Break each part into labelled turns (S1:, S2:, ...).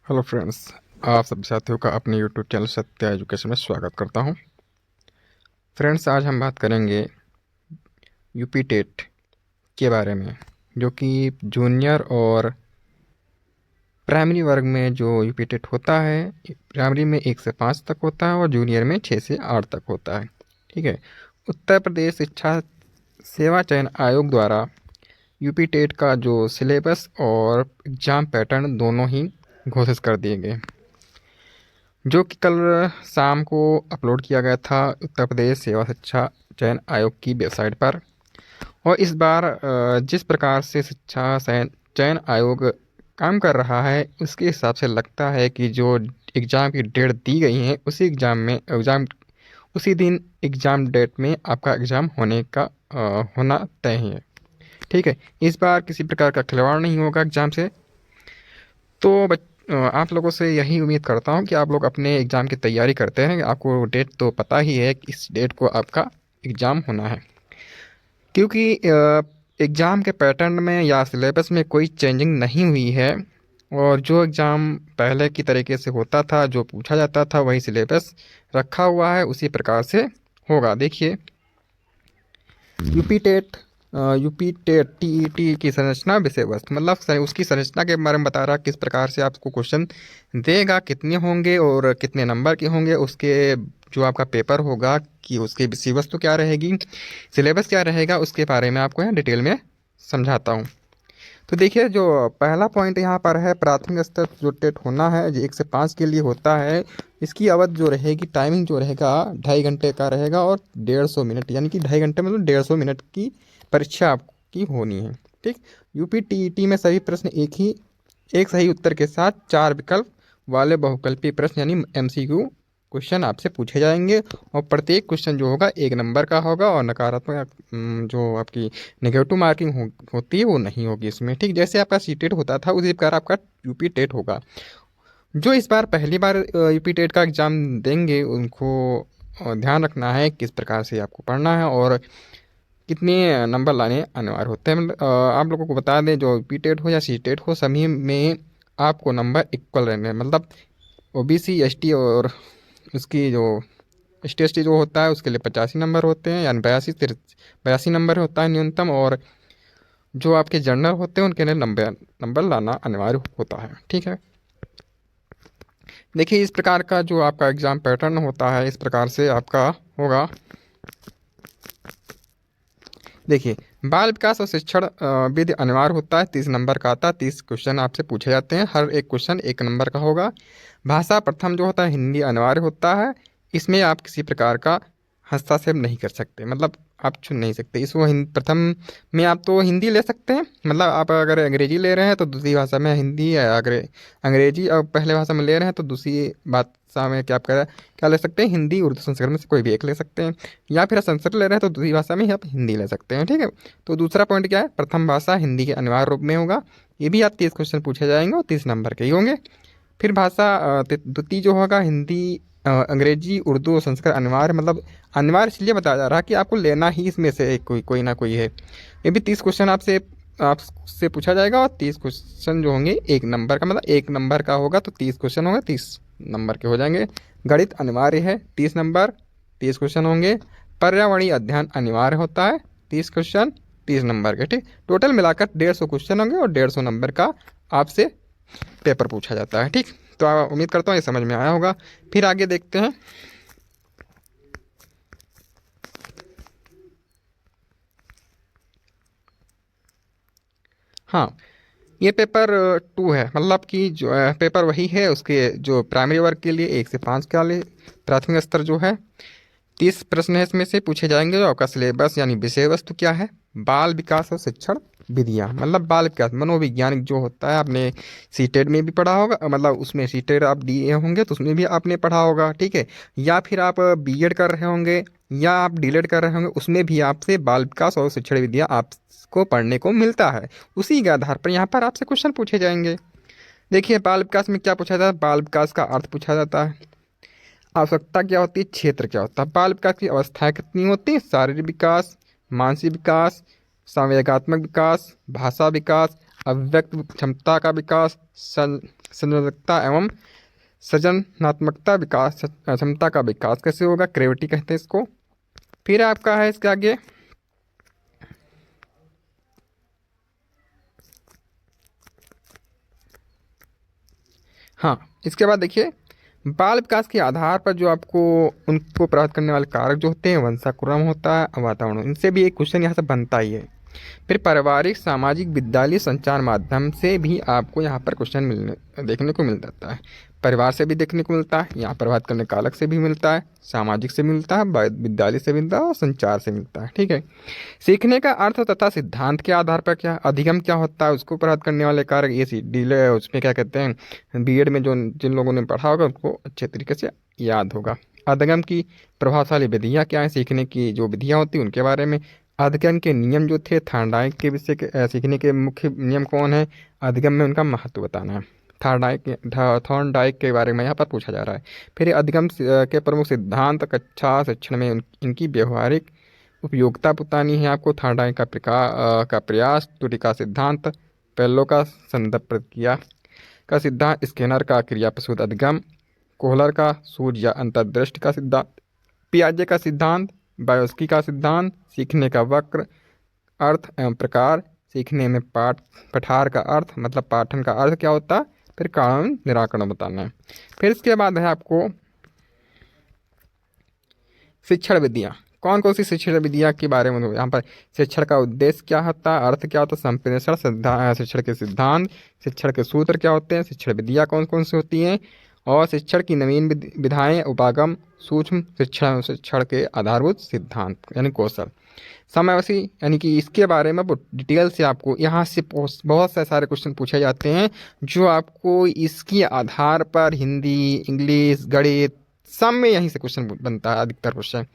S1: Hello friends, आप सभी साथियों का अपने यूट्यूब चैनल सत्या एजुकेशन में स्वागत करता हूं। फ्रेंड्स, आज हम बात करेंगे यूपी टेट के बारे में, जो कि जूनियर और प्राइमरी वर्ग में जो यूपी टेट होता है। प्राइमरी में 1 से 5 तक होता है और जूनियर में 6 से 8 तक होता है। ठीक है। उत्तर प्रदेश शिक्षा सेवा चयन आयोग द्वारा यूपी टेट का जो सिलेबस और एग्ज़ाम पैटर्न दोनों ही घोषित कर दिए गए, जो कि कल शाम को अपलोड किया गया था उत्तर प्रदेश सेवा शिक्षा चयन आयोग की वेबसाइट पर। और इस बार जिस प्रकार से शिक्षा चयन आयोग काम कर रहा है, उसके हिसाब से लगता है कि जो एग्ज़ाम की डेट दी गई है उसी दिन एग्ज़ाम डेट में आपका एग्ज़ाम होना तय है। ठीक है। इस बार किसी प्रकार का खिलवाड़ नहीं होगा एग्ज़ाम से। तो आप लोगों से यही उम्मीद करता हूँ कि आप लोग अपने एग्ज़ाम की तैयारी करते हैं। आपको डेट तो पता ही है कि इस डेट को आपका एग्ज़ाम होना है, क्योंकि एग्ज़ाम के पैटर्न में या सिलेबस में कोई चेंजिंग नहीं हुई है। और जो एग्ज़ाम पहले की तरीके से होता था, जो पूछा जाता था, वही सिलेबस रखा हुआ है, उसी प्रकार से होगा। देखिए, यूपी टेट टीईटी की संरचना विषय वस्तु, मतलब उसकी संरचना के बारे में बता रहा किस प्रकार से आपको क्वेश्चन देगा, कितने होंगे और कितने नंबर के होंगे, उसके जो आपका पेपर होगा कि उसकी विषय वस्तु क्या रहेगी, सिलेबस क्या रहेगा, उसके बारे में आपको यहाँ डिटेल में समझाता हूँ। तो देखिए, जो पहला पॉइंट यहाँ पर है, प्राथमिक स्तर जो टेट होना है जो 1 से 5 के लिए होता है, इसकी अवधि जो रहेगी, टाइमिंग जो रहेगा 2.5 घंटे का रहेगा और 150 मिनट, यानी कि 2.5 घंटे मतलब 150 मिनट की परीक्षा आपकी होनी है। ठीक। यूपी टीईटी में सभी प्रश्न एक सही उत्तर के साथ 4 विकल्प वाले बहुकल्पीय प्रश्न यानी एमसीक्यू क्वेश्चन आपसे पूछे जाएंगे। और प्रत्येक क्वेश्चन जो होगा 1 नंबर का होगा और नकारात्मक जो आपकी नेगेटिव मार्किंग होती है वो नहीं होगी इसमें। ठीक, जैसे आपका सी टेट होता था उसी प्रकार आपका यूपी टेट होगा। जो इस बार पहली बार यूपी टेट का एग्ज़ाम देंगे, उनको ध्यान रखना है किस प्रकार से आपको पढ़ना है और कितने नंबर लाने अनिवार्य होते हैं। मतलब आप लोगों को बता दें, जो यूपी टेट हो या सी टेट हो, सभी में आपको नंबर इक्वल रहने हैं। मतलब ओबीसी एसटी और उसकी जो एस टी जो होता है उसके लिए 85 नंबर होते हैं, यानी 82 नंबर होता है न्यूनतम। और जो आपके जनरल होते हैं उनके लिए नंबर लाना अनिवार्य होता है। ठीक है। देखिए, इस प्रकार का जो आपका एग्ज़ाम पैटर्न होता है, इस प्रकार से आपका होगा। देखिए, बाल विकास और शिक्षण विधि अनिवार्य होता है, 30 नंबर का आता है। 30 क्वेश्चन आपसे पूछे जाते हैं, हर एक क्वेश्चन 1 नंबर का होगा। भाषा प्रथम जो होता है हिंदी अनिवार्य होता है। इसमें आप किसी प्रकार का हस्तक्षेप नहीं कर सकते, मतलब आप चुन नहीं सकते इसको। प्रथम में आप तो हिंदी ले सकते हैं, मतलब आप अगर अंग्रेजी ले रहे हैं तो दूसरी भाषा में हिंदी है, अगर अंग्रेजी और पहले भाषा में ले रहे हैं तो दूसरी भाषा में क्या ले सकते हैं, हिंदी उर्दू संस्कृत में से कोई भी एक ले सकते हैं। या फिर संस्कृत ले रहे हैं तो दूसरी भाषा में ही आप हिंदी ले सकते हैं। ठीक है। तो दूसरा पॉइंट क्या है, प्रथम भाषा हिंदी के अनिवार्य रूप में होगा। ये भी आप 30 क्वेश्चन पूछे जाएंगे और 30 नंबर के ही होंगे। फिर भाषा द्वितीय जो होगा हिंदी, अंग्रेजी, उर्दू और संस्कृत अनिवार्य, मतलब अनिवार्य इसलिए बताया जा रहा है कि आपको लेना ही इसमें से एक कोई ना कोई है। ये भी 30 क्वेश्चन आपसे पूछा जाएगा और 30 क्वेश्चन जो होंगे 1 नंबर का, मतलब 1 नंबर का होगा तो 30 क्वेश्चन होंगे, 30 नंबर के हो जाएंगे। गणित अनिवार्य है, 30 नंबर, 30 क्वेश्चन होंगे। पर्यावरणीय अध्ययन अनिवार्य होता है, 30 क्वेश्चन, 30 नंबर के। ठीक, टोटल मिलाकर 150 क्वेश्चन होंगे और 150 नंबर का आपसे पेपर पूछा जाता है। ठीक, तो उम्मीद करता हूँ ये समझ में आया होगा। फिर आगे देखते हैं। हाँ, ये पेपर 2 है, मतलब कि जो पेपर वही है उसके जो प्राइमरी वर्ग के लिए 1 से 5 के लिए प्राथमिक स्तर जो है। 30 प्रश्न है इसमें से पूछे जाएंगे। जो आपका सिलेबस यानी विषय वस्तु क्या है, बाल विकास और शिक्षण विधियाँ, मतलब बाल विकास मनोवैज्ञानिक जो होता है, आपने सीटेट में भी पढ़ा होगा, मतलब उसमें सीटेट आप दिए होंगे तो उसमें भी आपने पढ़ा होगा। ठीक है। या फिर आप बीएड कर रहे होंगे या आप डीलेड कर रहे होंगे, उसमें भी आपसे बाल विकास और शिक्षण विधियाँ आपको पढ़ने को मिलता है। उसी के आधार पर यहाँ पर आपसे क्वेश्चन पूछे जाएंगे। देखिए, बाल विकास में क्या पूछा जाता है, बाल विकास का अर्थ पूछा जाता है। आवश्यकता क्या होती है, क्षेत्र क्या होता है, बाल विकास की अवस्थाएं कितनी होती हैं, शारीरिक विकास, मानसिक विकास, संवेगात्मक विकास, भाषा विकास, अभिव्यक्त क्षमता का विकास, सृजनात्मकता एवं सृजनात्मकता विकास, क्षमता का विकास कैसे होगा, क्रिएटिविटी कहते हैं इसको। फिर आपका है इसके आगे हाँ, इसके बाद देखिए बाल विकास के आधार पर जो आपको उनको प्रभावित करने वाले कारक जो होते हैं, वंशानुक्रम होता है, वातावरण, इनसे भी एक क्वेश्चन यहाँ से बनता ही है। फिर पारिवारिक, सामाजिक, विद्यालय, संचार माध्यम से भी आपको यहाँ पर क्वेश्चन मिलने देखने को मिल जाता है। परिवार से भी देखने को मिलता है, यहाँ प्रभावित करने कारक से भी मिलता है, सामाजिक से मिलता है, विद्यालय से मिलता है और संचार से मिलता है। ठीक है। सीखने का अर्थ तथा सिद्धांत के आधार पर क्या अधिगम क्या होता है, उसको प्रभावित करने वाले कारक ये डीले उसमें क्या कहते हैं, बीएड में जो जिन लोगों ने पढ़ा होगा उनको अच्छे तरीके से याद होगा। अधिगम की प्रभावशाली विधियाँ क्या है, सीखने की जो विधियाँ होती हैं उनके बारे में। अधिगम के नियम जो थे, थॉर्नडाइक के विषय के सीखने के मुख्य नियम कौन है, अधिगम में उनका महत्व बताना है। थॉर्नडाइक के बारे में यहाँ पर पूछा जा रहा है। फिर अधिगम के प्रमुख सिद्धांत, कक्षा शिक्षण में इनकी व्यवहारिक उपयोगिता बतानी है आपको। थॉर्नडाइक का प्रयास, त्रुटि का सिद्धांत, पेलो का संदर्भ प्रक्रिया का सिद्धांत, स्किनर का क्रिया प्रसूत अधिगम, कोहलर का सूर्य या अंतर्दृष्टि का सिद्धांत, पियाजे का सिद्धांत, बायोस्की का सिद्धांत, सीखने का वक्र, अर्थ एवं प्रकार, सीखने में पठार का अर्थ मतलब पाठन का अर्थ क्या होता है, फिर कारण निराकरण बताना है। फिर इसके बाद है आपको शिक्षण विधियाँ। कौन कौन सी शिक्षण विधियाँ के बारे में यहाँ पर शिक्षण का उद्देश्य क्या होता है, अर्थ क्या होता है, संप्रेषण, शिक्षण के सिद्धांत, शिक्षण के सूत्र क्या होते हैं, शिक्षण विधियाँ कौन कौन सी होती हैं, और शिक्षण की नवीन विधाएं, उपागम, सूक्ष्म शिक्षण के आधारभूत सिद्धांत यानी कौशल, समयावधि, यानी कि इसके बारे में डिटेल से आपको यहाँ से बहुत से सारे क्वेश्चन पूछे जाते हैं जो आपको इसके आधार पर हिंदी, इंग्लिश, गणित सब में यहीं से क्वेश्चन बनता है अधिकतर क्वेश्चन।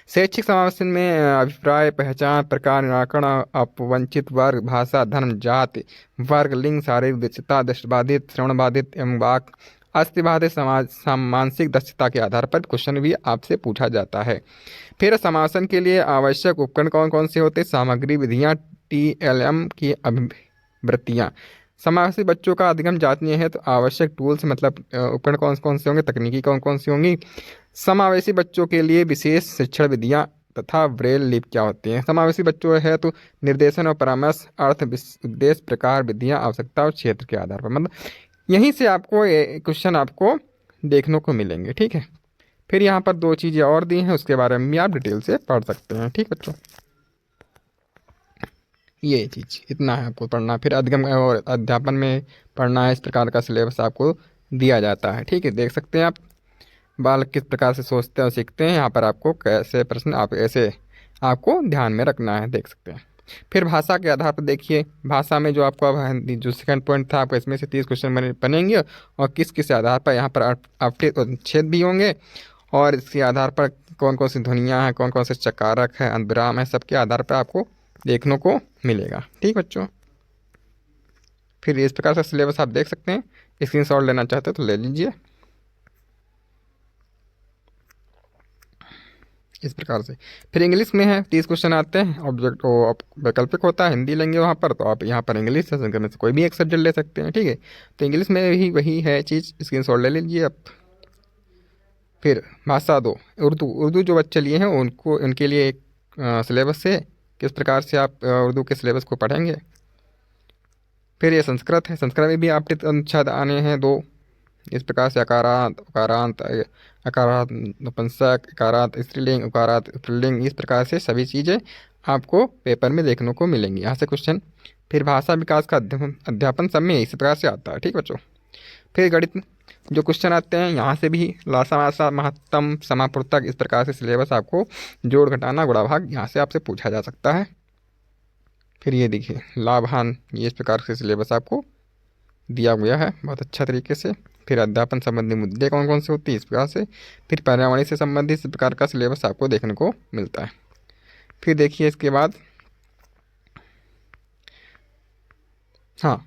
S1: शैक्षिक समावेशन में अभिप्राय, पहचान, प्रकार, निराकरण, अपवंचित वर्ग, भाषा, धर्म, जाति, वर्ग, लिंग, शारीरिक दक्षता, दृष्टिबाधित, श्रवणबाधित एवं वाक अस्थिबाधित मानसिक दक्षता के आधार पर क्वेश्चन भी आपसे पूछा जाता है। फिर समावेशन के लिए आवश्यक उपकरण कौन कौन से होते हैं, सामग्री, विधियाँ, TLM की अभिवृत्तियाँ। समावेशी बच्चों का अधिगम जांचनीय है तो आवश्यक टूल्स मतलब उपकरण कौन कौन से होंगे, तकनीकी कौन कौन सी होंगी। समावेशी बच्चों के लिए विशेष शिक्षण विधियाँ तथा ब्रेल लिपि क्या होती हैं। समावेशी बच्चों है तो निर्देशन और परामर्श, अर्थ, उद्देश्य, प्रकार, विधियाँ, आवश्यकता और क्षेत्र के आधार पर, मतलब यहीं से आपको क्वेश्चन आपको देखने को मिलेंगे। ठीक है। फिर यहाँ पर दो चीज़ें और दी हैं, उसके बारे में भी आप डिटेल से पढ़ सकते हैं। ठीक बच्चों, ये चीज़ इतना है आपको पढ़ना। फिर अधिगम और अध्यापन में पढ़ना है, इस प्रकार का सिलेबस आपको दिया जाता है। ठीक है, देख सकते हैं आप बालक किस प्रकार से सोचते हैं और सीखते हैं। यहाँ पर आपको कैसे प्रश्न आप ऐसे आपको ध्यान में रखना है, देख सकते हैं। फिर भाषा के आधार पर देखिए, भाषा में जो आपको अब जो सेकंड पॉइंट था आपको इसमें से 30 क्वेश्चन बनेंगे और किस किस आधार पर यहाँ पर अपठेद भी होंगे और इसके आधार पर कौन कौन सी ध्वनियाँ हैं, कौन कौन से चकारक है, अंतराम है, सबके आधार पर आपको देखने को मिलेगा। ठीक बच्चों, फिर इस प्रकार से सिलेबस आप देख सकते हैं। स्क्रीनशॉट लेना चाहते हैं तो ले लीजिए इस प्रकार से। फिर इंग्लिश में है 30 क्वेश्चन आते हैं, ऑब्जेक्ट वैकल्पिक होता है, हिंदी लेंगे वहाँ पर तो आप यहाँ पर इंग्लिश से में से कोई भी एक सब्जेक्ट ले सकते हैं। ठीक है, तो इंग्लिश में भी वही है चीज़, स्क्रीनशॉट ले लीजिए आप। फिर भाषा 2 उर्दू जो बच्चे लिए हैं उनको उनके लिए एक सिलेबस है, किस प्रकार से आप उर्दू के सिलेबस को पढ़ेंगे। फिर ये संस्कृत है, संस्कृत में भी आपके अनुच्छेद आने हैं 2, इस प्रकार से अकारांत, उकारांत, अकारांत नपुंसक, अकारांत स्त्रीलिंग, उकारांत स्त्रीलिंग, इस प्रकार से सभी चीज़ें आपको पेपर में देखने को मिलेंगी, यहाँ से क्वेश्चन। फिर भाषा विकास का अध्यापन सब में इसी प्रकार से आता है। ठीक बच्चों, फिर गणित जो क्वेश्चन आते हैं यहाँ से भी लासा महत्तम समापूर्तक, इस प्रकार से सिलेबस आपको जोड़ घटाना गुणा भाग यहाँ से आपसे पूछा जा सकता है। फिर ये देखिए लाभान, ये इस प्रकार से सिलेबस आपको दिया गया है बहुत अच्छा तरीके से। फिर अध्यापन संबंधी मुद्दे कौन कौन से होते हैं इस प्रकार से। फिर पर्यावरण से संबंधित इस प्रकार का सिलेबस आपको देखने को मिलता है। फिर देखिए इसके बाद हाँ,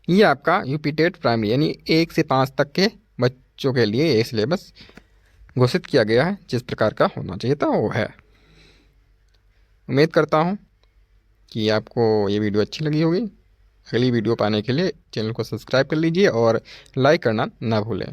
S1: ये आपका यूपी टेट प्राइमरी यानी 1 से 5 तक के बच्चों के लिए ये सिलेबस घोषित किया गया है, जिस प्रकार का होना चाहिए था वो है। उम्मीद करता हूँ कि आपको ये वीडियो अच्छी लगी होगी अगली वीडियो पाने के लिए चैनल को सब्सक्राइब कर लीजिए और लाइक करना ना भूलें।